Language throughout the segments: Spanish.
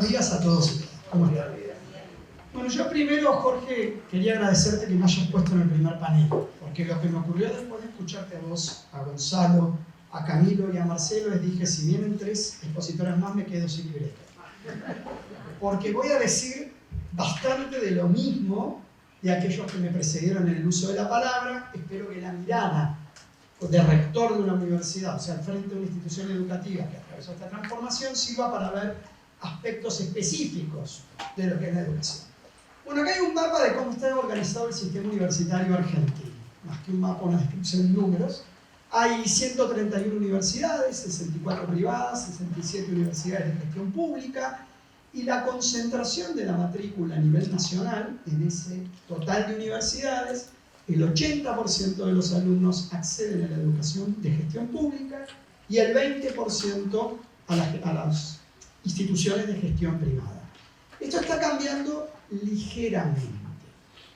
buenos días a todos y todas. ¿Cómo están? Bueno, yo primero, Jorge, quería agradecerte que me hayas puesto en el primer panel, porque lo que me ocurrió después de escucharte a vos, a Gonzalo, a Camilo y a Marcelo es dije, si vienen 3 expositoras más me quedo sin libreta. Porque voy a decir bastante de lo mismo de aquellos que me precedieron en el uso de la palabra. Espero que la mirada de rector de una universidad, o sea, al frente de una institución educativa que atravesó esta transformación, sirva para ver aspectos específicos de lo que es la educación. Bueno, acá hay un mapa de cómo está organizado el sistema universitario argentino. Más que un mapa, una descripción de números. Hay 131 universidades, 64 privadas, 67 universidades de gestión pública, y la concentración de la matrícula a nivel nacional, en ese total de universidades, el 80% de los alumnos acceden a la educación de gestión pública y el 20% a las instituciones de gestión privada. Esto está cambiando ligeramente.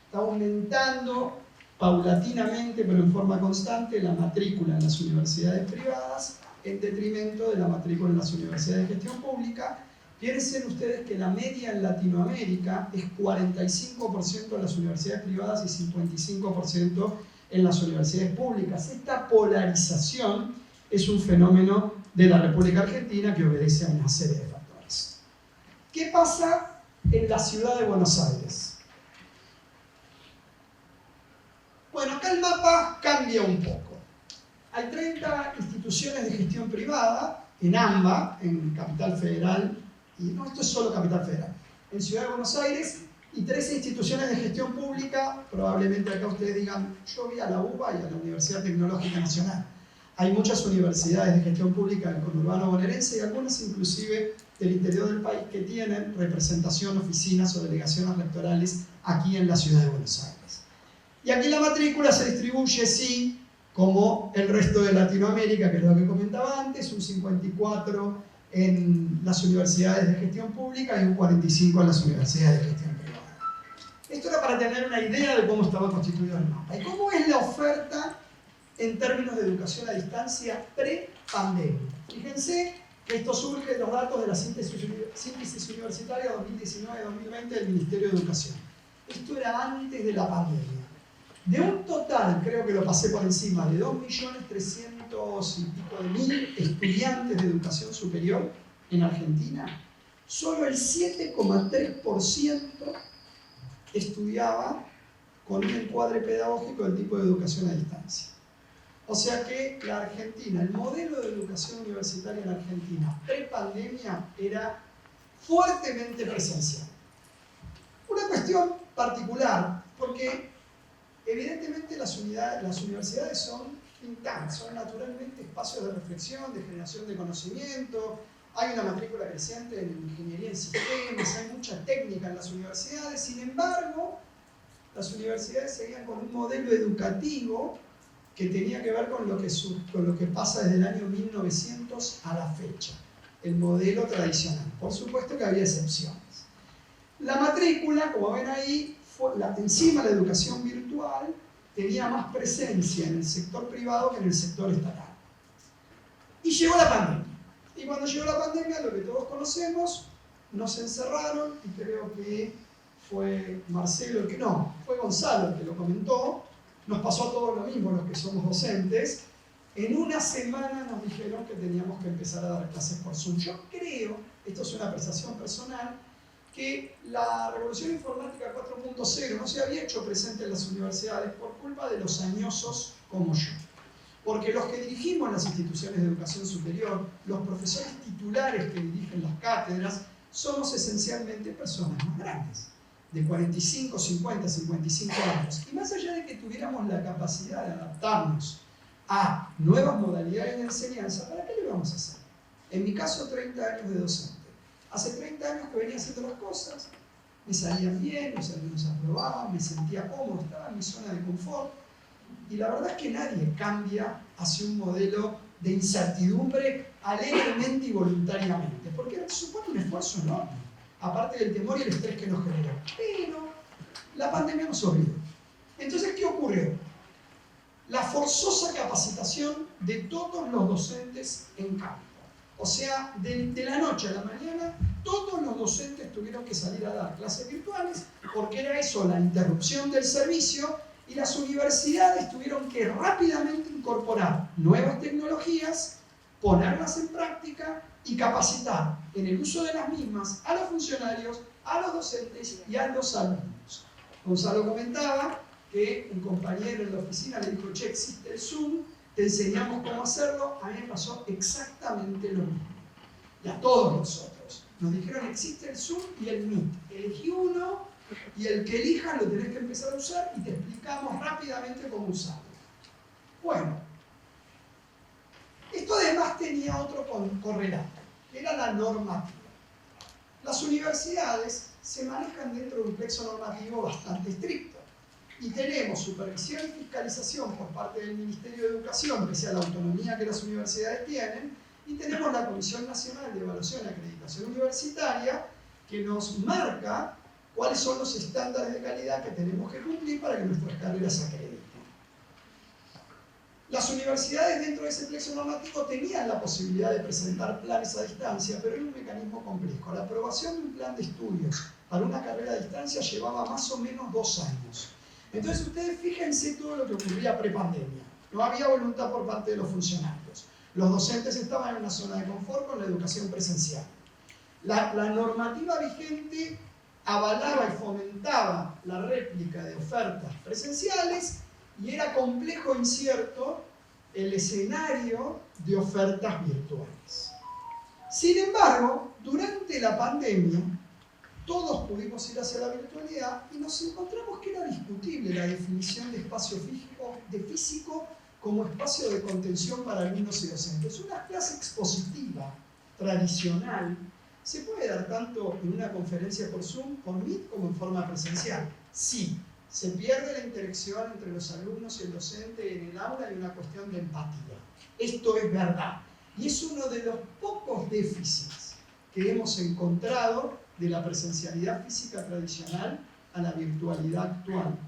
Está aumentando paulatinamente, pero en forma constante, la matrícula en las universidades privadas en detrimento de la matrícula en las universidades de gestión pública. Piensen ustedes que la media en Latinoamérica es 45% en las universidades privadas y 55% en las universidades públicas. Esta polarización es un fenómeno de la República Argentina que obedece a una serie de factores. ¿Qué pasa en la ciudad de Buenos Aires? Bueno, acá el mapa cambia un poco. Hay 30 instituciones de gestión privada en AMBA, en Capital Federal, y no, esto es solo Capital Federal, en Ciudad de Buenos Aires, y 13 instituciones de gestión pública. Probablemente acá ustedes digan, yo vi a la UBA y a la Universidad Tecnológica Nacional. Hay muchas universidades de gestión pública del conurbano bonaerense y algunas inclusive del interior del país que tienen representación, oficinas o delegaciones rectorales aquí en la Ciudad de Buenos Aires. Y aquí la matrícula se distribuye, sí, como el resto de Latinoamérica, que es lo que comentaba antes, un 54% en las universidades de gestión pública y un 45% en las universidades de gestión privada. Esto era para tener una idea de cómo estaba constituido el mapa. ¿Y cómo es la oferta en términos de educación a distancia pre-pandemia? Fíjense que esto surge de los datos de la síntesis universitaria 2019-2020 del Ministerio de Educación. Esto era antes de la pandemia. De un total, creo que lo pasé por encima, de 2.300.000 estudiantes de educación superior en Argentina, solo el 7,3% estudiaba con un encuadre pedagógico del tipo de educación a distancia. O sea que la Argentina, el modelo de educación universitaria en Argentina pre-pandemia era fuertemente presencial. Una cuestión particular, porque evidentemente las universidades son think tanks, son naturalmente espacios de reflexión, de generación de conocimiento. Hay una matrícula creciente en ingeniería en sistemas, hay mucha técnica en las universidades. Sin embargo, las universidades seguían con un modelo educativo que tenía que ver con lo que pasa desde el año 1900 a la fecha, el modelo tradicional. Por supuesto que había excepciones. La matrícula, como ven ahí, encima la educación virtual tenía más presencia en el sector privado que en el sector estatal. Y llegó la pandemia. Y cuando llegó la pandemia, lo que todos conocemos, nos encerraron, y creo que fue Marcelo fue Gonzalo el que lo comentó. Nos pasó a todos lo mismo, los que somos docentes. En una semana nos dijeron que teníamos que empezar a dar clases por Zoom. Yo creo, esto es una apreciación personal, que la revolución informática 4.0 no se había hecho presente en las universidades por culpa de los añosos como yo. Porque los que dirigimos las instituciones de educación superior, los profesores titulares que dirigen las cátedras, somos esencialmente personas más grandes, de 45, 50, 55 años. Y más allá de que tuviéramos la capacidad de adaptarnos a nuevas modalidades de enseñanza, ¿para qué lo íbamos a hacer? En mi caso, 30 años de docente. Hace 30 años que venía haciendo las cosas, me salían bien, los alumnos aprobaban, me sentía cómodo, estaba en mi zona de confort. Y la verdad es que nadie cambia hacia un modelo de incertidumbre alegremente y voluntariamente, porque supone un esfuerzo enorme, aparte del temor y el estrés que nos generó. Pero la pandemia nos obligó. Entonces, ¿qué ocurrió? La forzosa capacitación de todos los docentes en campo. O sea, de la noche a la mañana, todos los docentes tuvieron que salir a dar clases virtuales porque era eso, la interrupción del servicio, y las universidades tuvieron que rápidamente incorporar nuevas tecnologías, ponerlas en práctica y capacitar en el uso de las mismas a los funcionarios, a los docentes y a los alumnos. Gonzalo comentaba que un compañero en la oficina le dijo, che, existe el Zoom, te enseñamos cómo hacerlo. A mí me pasó exactamente lo mismo. Y a todos nosotros. Nos dijeron, existe el Zoom y el Meet. Elegí uno y el que elijas lo tenés que empezar a usar y te explicamos rápidamente cómo usarlo. Bueno, esto además tenía otro correlato, que era la normativa. Las universidades se manejan dentro de un plexo normativo bastante estricto. Y tenemos supervisión y fiscalización por parte del Ministerio de Educación, pese a la autonomía que las universidades tienen, y tenemos la Comisión Nacional de Evaluación y Acreditación Universitaria, que nos marca cuáles son los estándares de calidad que tenemos que cumplir para que nuestras carreras se acrediten. Las universidades dentro de ese plexo normativo tenían la posibilidad de presentar planes a distancia, pero era un mecanismo complejo. La aprobación de un plan de estudios para una carrera a distancia llevaba más o menos 2 años. Entonces ustedes fíjense todo lo que ocurría prepandemia. No había voluntad por parte de los funcionarios. Los docentes estaban en una zona de confort con la educación presencial. La normativa vigente avalaba y fomentaba la réplica de ofertas presenciales y era complejo e incierto el escenario de ofertas virtuales. Sin embargo, durante la pandemia, todos pudimos ir hacia la virtualidad y nos encontramos que era discutible la definición de espacio físico como espacio de contención para alumnos y docentes. Una clase expositiva tradicional se puede dar tanto en una conferencia por Zoom, por Meet, como en forma presencial. Sí, se pierde la interacción entre los alumnos y el docente en el aula y una cuestión de empatía. Esto es verdad. Y es uno de los pocos déficits que hemos encontrado de la presencialidad física tradicional a la virtualidad actual.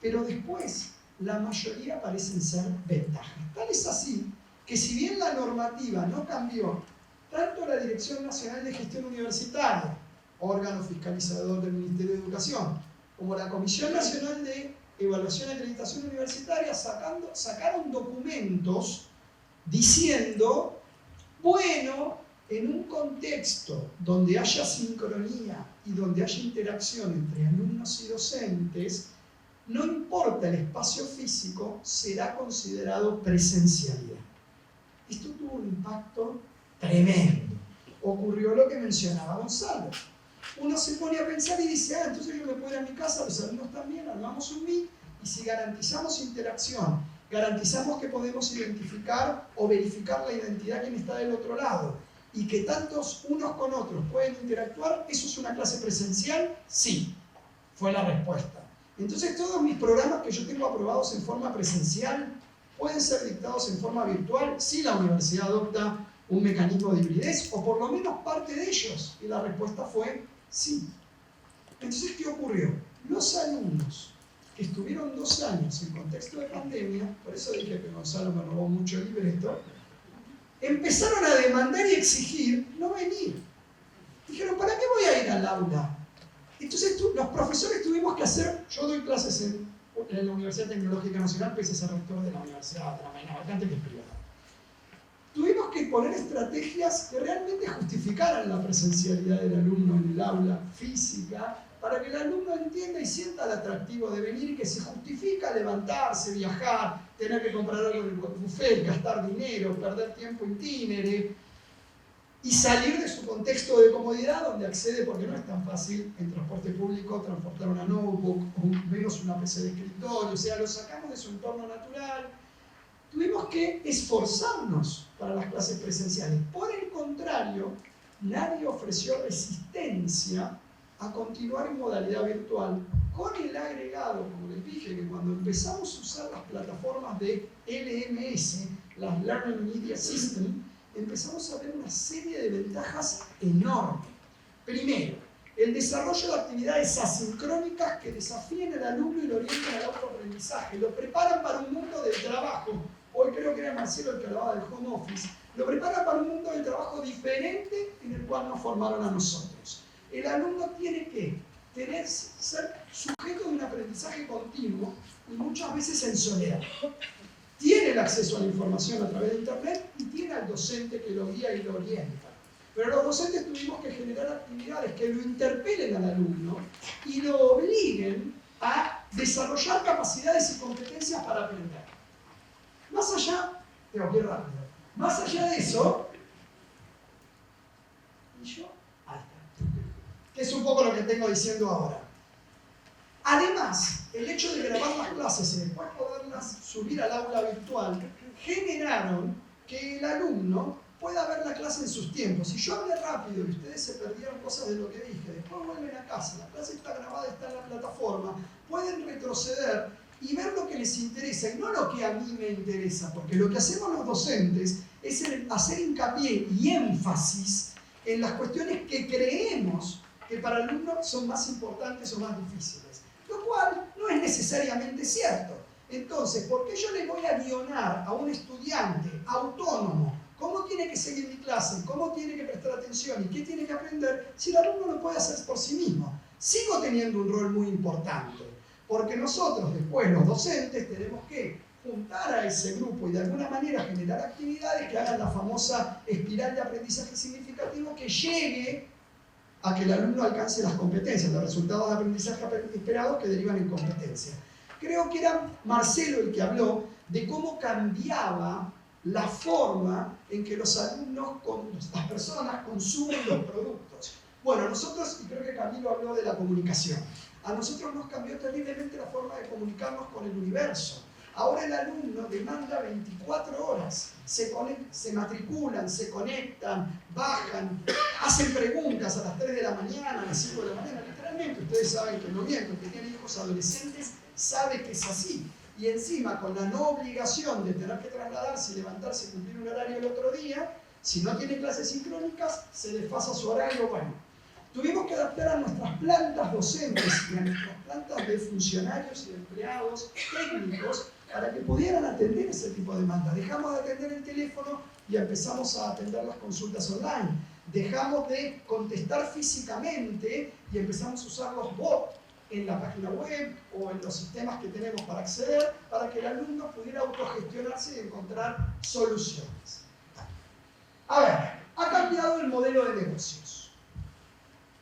Pero después, la mayoría parecen ser ventajas. Tal es así que si bien la normativa no cambió, tanto la Dirección Nacional de Gestión Universitaria, órgano fiscalizador del Ministerio de Educación, como la Comisión Nacional de Evaluación y Acreditación Universitaria sacaron documentos diciendo, bueno, en un contexto donde haya sincronía y donde haya interacción entre alumnos y docentes, no importa el espacio físico, será considerado presencialidad. Esto tuvo un impacto tremendo. Ocurrió lo que mencionaba Gonzalo. Uno se pone a pensar y dice, entonces yo me puedo ir a mi casa, los alumnos también, armamos un Meet, y si garantizamos interacción, garantizamos que podemos identificar o verificar la identidad de quien está del otro lado, y que tantos unos con otros pueden interactuar, ¿eso es una clase presencial? Sí, fue la respuesta. Entonces todos mis programas que yo tengo aprobados en forma presencial pueden ser dictados en forma virtual si la universidad adopta un mecanismo de hibridez, o por lo menos parte de ellos, y la respuesta fue sí. Entonces, ¿qué ocurrió? Los alumnos que estuvieron 2 años en contexto de pandemia, por eso dije que Gonzalo me robó mucho el libreto, empezaron a demandar y exigir no venir. Dijeron, ¿para qué voy a ir al aula? Entonces los profesores tuvimos que hacer, yo doy clases en la Universidad Tecnológica Nacional, pese a ser rector de la Universidad de la Marina Mercante, que es privada. Tuvimos que poner estrategias que realmente justificaran la presencialidad del alumno en el aula física, para que el alumno entienda y sienta el atractivo de venir y que se justifica levantarse, viajar, tener que comprar algo en el buffet, gastar dinero, perder tiempo itinere y salir de su contexto de comodidad donde accede, porque no es tan fácil en transporte público transportar una notebook o menos una PC de escritorio, o sea, lo sacamos de su entorno natural. Tuvimos que esforzarnos para las clases presenciales. Por el contrario, nadie ofreció resistencia a continuar en modalidad virtual, con el agregado, como les dije, que cuando empezamos a usar las plataformas de LMS, las Learning Media System, empezamos a ver una serie de ventajas enormes. Primero, el desarrollo de actividades asincrónicas que desafíen al alumno y lo orienten al autoaprendizaje, lo preparan para un mundo del trabajo hoy creo que era Marcelo el que hablaba del home office, lo prepara para un mundo del trabajo diferente en el cual nos formaron a nosotros. El alumno tiene que ser sujeto de un aprendizaje continuo y muchas veces en soledad. Tiene el acceso a la información a través de Internet y tiene al docente que lo guía y lo orienta. Pero los docentes tuvimos que generar actividades que lo interpelen al alumno y lo obliguen a desarrollar capacidades y competencias para aprender. Más allá, tengo que ir rápido, más allá de eso, que es un poco lo que tengo diciendo ahora. Además, el hecho de grabar las clases y después poderlas subir al aula virtual generaron que el alumno pueda ver la clase en sus tiempos. Si yo hablé rápido y ustedes se perdieron cosas de lo que dije, después vuelven a casa, la clase está grabada, está en la plataforma, pueden retroceder y ver lo que les interesa y no lo que a mí me interesa, porque lo que hacemos los docentes es hacer hincapié y énfasis en las cuestiones que creemos que para el alumno son más importantes o más difíciles, lo cual no es necesariamente cierto. Entonces, ¿por qué yo le voy a guionar a un estudiante autónomo cómo tiene que seguir mi clase, cómo tiene que prestar atención y qué tiene que aprender si el alumno lo puede hacer por sí mismo? Sigo teniendo un rol muy importante, porque nosotros después, los docentes, tenemos que juntar a ese grupo y de alguna manera generar actividades que hagan la famosa espiral de aprendizaje significativo que llegue a que el alumno alcance las competencias, los resultados de aprendizaje esperados que derivan en competencia. Creo que era Marcelo el que habló de cómo cambiaba la forma en que los alumnos, las personas consumen los productos. Bueno, nosotros, y creo que Camilo habló de la comunicación, a nosotros nos cambió terriblemente la forma de comunicarnos con el universo. Ahora el alumno demanda 24 horas, se matriculan, se conectan, bajan, hacen preguntas a las 3 de la mañana, a las 5 de la mañana, literalmente. Ustedes saben que no miento, el que tiene hijos adolescentes sabe que es así. Y encima, con la no obligación de tener que trasladarse y levantarse y cumplir un horario el otro día, si no tiene clases sincrónicas, se desfasa su horario. Bueno, tuvimos que adaptar a nuestras plantas docentes y a nuestras plantas de funcionarios y de empleados técnicos para que pudieran atender ese tipo de demanda. Dejamos de atender el teléfono y empezamos a atender las consultas online. Dejamos de contestar físicamente y empezamos a usar los bots en la página web o en los sistemas que tenemos para acceder, para que el alumno pudiera autogestionarse y encontrar soluciones. A ver, ha cambiado el modelo de negocios.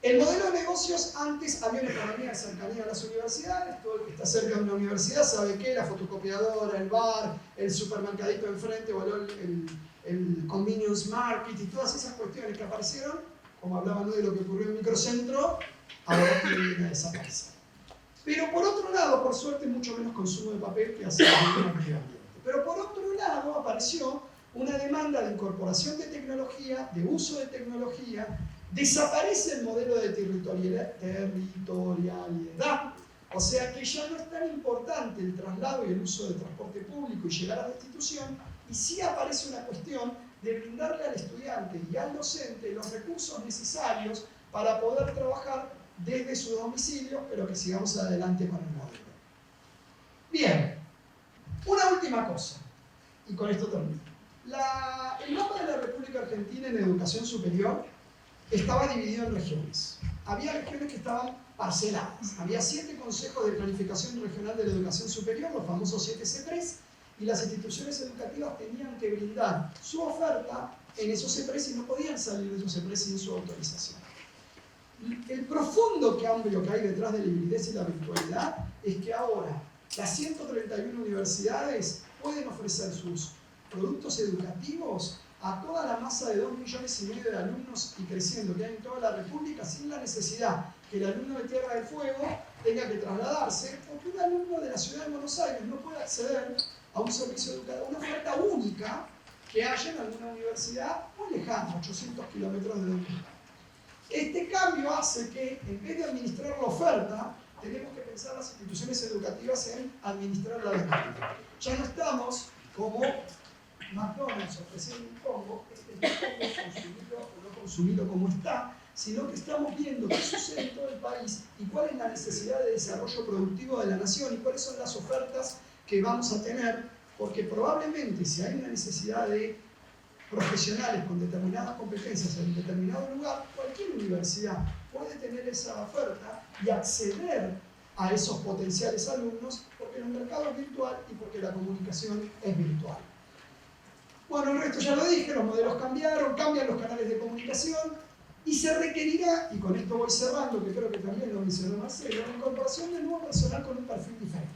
El modelo de negocios, antes había una economía de cercanía a las universidades. Todo el que está cerca de una universidad sabe que la fotocopiadora, el bar, el supermercadito enfrente o el convenience market y todas esas cuestiones que aparecieron, como hablaban hoy de lo que ocurrió en Microcentro, ahora tienen a desaparecer. Pero por otro lado, por suerte, mucho menos consumo de papel que hace el medio ambiente. Pero por otro lado apareció una demanda de incorporación de tecnología, de uso de tecnología. Desaparece el modelo de territorialidad, o sea que ya no es tan importante el traslado y el uso del transporte público y llegar a la institución, y sí aparece una cuestión de brindarle al estudiante y al docente los recursos necesarios para poder trabajar desde su domicilio, pero que sigamos adelante con el modelo. Bien, una última cosa, y con esto termino. El mapa de la República Argentina en educación superior estaba dividido en regiones. Había regiones que estaban parceladas. Había 7 consejos de planificación regional de la educación superior, los famosos 7 C3, y las instituciones educativas tenían que brindar su oferta en esos C3 y no podían salir de esos C3 sin su autorización. El profundo cambio que hay detrás de la hibridez y la virtualidad es que ahora las 131 universidades pueden ofrecer sus productos educativos a toda la masa de 2,5 millones de alumnos y creciendo que hay en toda la República, sin la necesidad que el alumno de Tierra del Fuego tenga que trasladarse, o que un alumno de la ciudad de Buenos Aires no pueda acceder a un servicio educativo, a una oferta única que haya en alguna universidad muy lejana, 800 kilómetros de donde está. Este cambio hace que, en vez de administrar la oferta, tenemos que pensar las instituciones educativas en administrar la demanda. Ya no estamos como McDonald's ofreciendo un combo, este es un combo, consumirlo o no consumirlo como está, sino que estamos viendo qué sucede en todo el país y cuál es la necesidad de desarrollo productivo de la nación y cuáles son las ofertas que vamos a tener porque probablemente si hay una necesidad de profesionales con determinadas competencias en determinado lugar, cualquier universidad puede tener esa oferta y acceder a esos potenciales alumnos porque el mercado es virtual y porque la comunicación es virtual. Bueno, el resto ya lo dije, los modelos cambiaron, cambian los canales de comunicación y se requerirá, y con esto voy cerrando, que creo que también lo mencionó Marcelo, la incorporación del nuevo personal con un perfil diferente.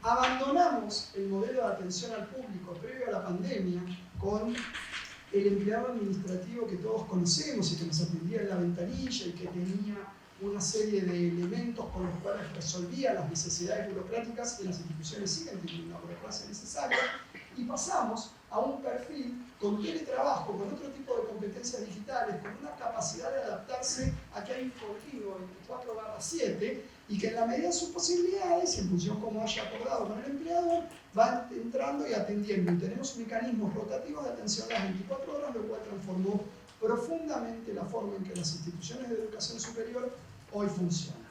Abandonamos el modelo de atención al público previo a la pandemia con el empleado administrativo que todos conocemos y que nos atendía en la ventanilla y que tenía una serie de elementos con los cuales resolvía las necesidades burocráticas, y las instituciones siguen teniendo una burocracia necesaria, y pasamos a un perfil con teletrabajo, con otro tipo de competencias digitales, con una capacidad de adaptarse a que hay un continuo 24/7 y que en la medida de sus posibilidades, en función como haya acordado con el empleador, van entrando y atendiendo. Y tenemos mecanismos rotativos de atención las 24 horas, lo cual transformó profundamente la forma en que las instituciones de educación superior hoy funcionan.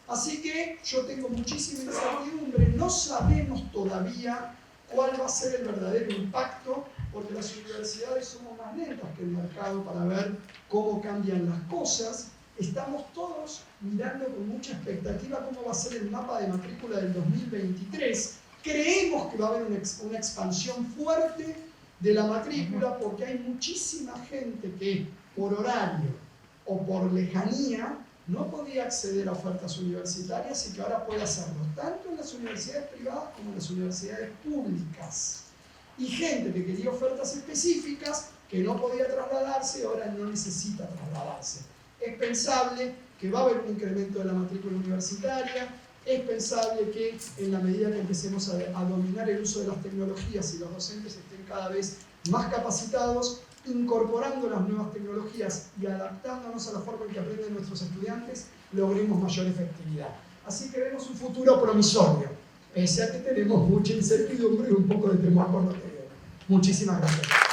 Así que yo tengo muchísima incertidumbre, no sabemos todavía cuál va a ser el verdadero impacto, porque las universidades somos más lentas que el mercado para ver cómo cambian las cosas. Estamos todos mirando con mucha expectativa cómo va a ser el mapa de matrícula del 2023. Creemos que va a haber una expansión fuerte de la matrícula porque hay muchísima gente que por horario o por lejanía no podía acceder a ofertas universitarias y que ahora puede hacerlo, tanto en las universidades privadas como en las universidades públicas. Y gente que quería ofertas específicas, que no podía trasladarse y ahora no necesita trasladarse. Es pensable que va a haber un incremento de la matrícula universitaria, es pensable que en la medida que empecemos a dominar el uso de las tecnologías y los docentes estén cada vez más capacitados, incorporando las nuevas tecnologías y adaptándonos a la forma en que aprenden nuestros estudiantes, logremos mayor efectividad. Así que vemos un futuro promisorio, pese a que tenemos mucha incertidumbre y un poco de temor por lo que veo. Muchísimas gracias.